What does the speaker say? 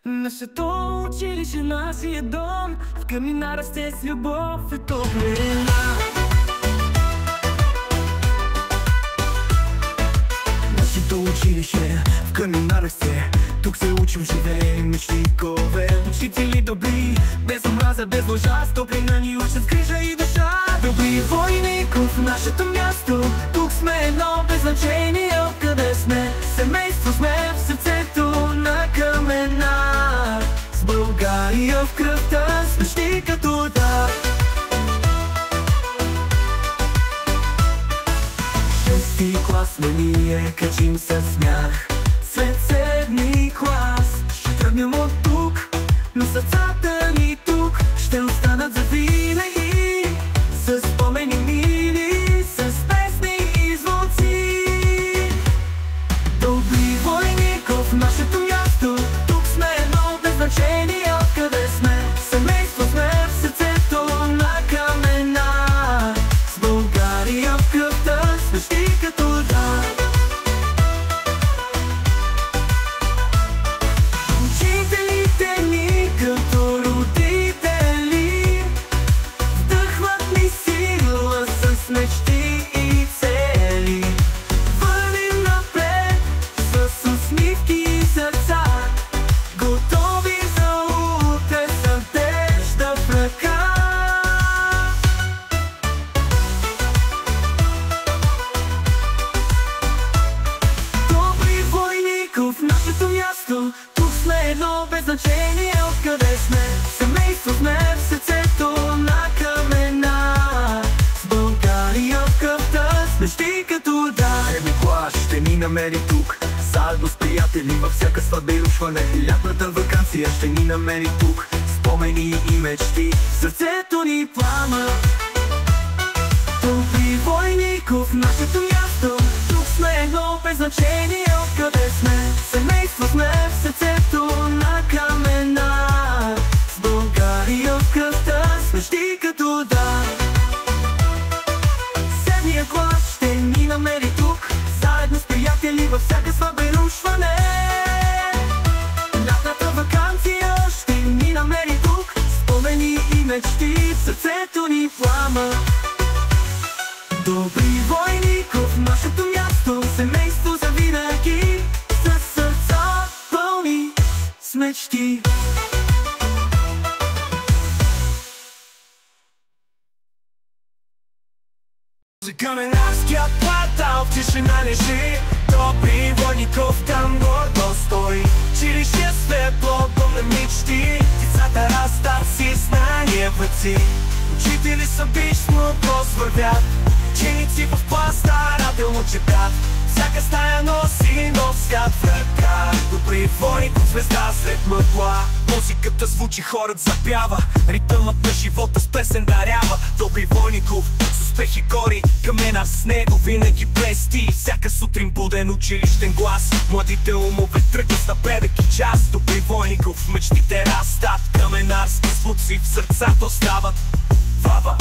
Нашето училище, нашия дом, в камина расте с любов и топлина. Нашето училище, в камина расте, тук се учим, живеем мечти и кове. Учители добри, без омраза, без лъжа, с топлина ни учат с грижа и душа. Добри войников в нашето място, тук сме едно без значение откъде сме. Семейство сме в сърцето на Каменар, с България в кръвта, с мечти като дар. Шести клас сме ние, качим със смях след седми клас. Ще тръгнем от тук, но сърцата ни тук ще останат завинаги, с спомени мили, с песни и звуци. Добри войников в нашето място, тук сме едно без значение откъде сме. Семейство сме в сърцето на Каменар, с България в кръвта, с мечти като дар. Учителите ни като родители вдъхват ни сила с мечти и цели. Вървим напред с усмивки и сърца, готови за утре с надежда в ръка. Добри войников в нашето място, тук сме едно без значение откъде сме. Семейство сме в сърцето на Каменар, с България в кръвта, с мечти като дар. Седми клас ще ни намери тук, заедно с приятели във всяка сватба и рушване. Лятната ваканция ще ни намери тук, спомени и мечти, Сърцето ни плама. Добри войников в нашето място, тук сме едно без значение откъде сме. Семейство сме в сърцето на Каменар, с България в кръвта, с мечти като дар. Седмия клас ще ни намери тук, заедно с приятели във всяка сватба и рушване. Лятната ваканция ще ни намери тук, спомени и мечти, сърцето ни плама. Добри войников в нашето място, семейство завинаги, със сърца пълни с мечти. За каменарският квартал в тишина лежи, добри войников там гордо стои. Училище светло, дом на мечти, децата растат си знания в ръци. Учители са бишно вървят, ученици в клас старателно четат. Всяка стая носи нов свят в ръка. Добри войников звезда сред мъгла, музиката звучи, хорът запява, ритъмът на живота с песен дарява. Добри войников с успех и гори, Каменар с него винаги блести. Всяка сутрин буден училищен глас, младите умове тръгват с напредък и час. Добри войников мечтите растат, каменарски звуци в сърцата остават. Вава!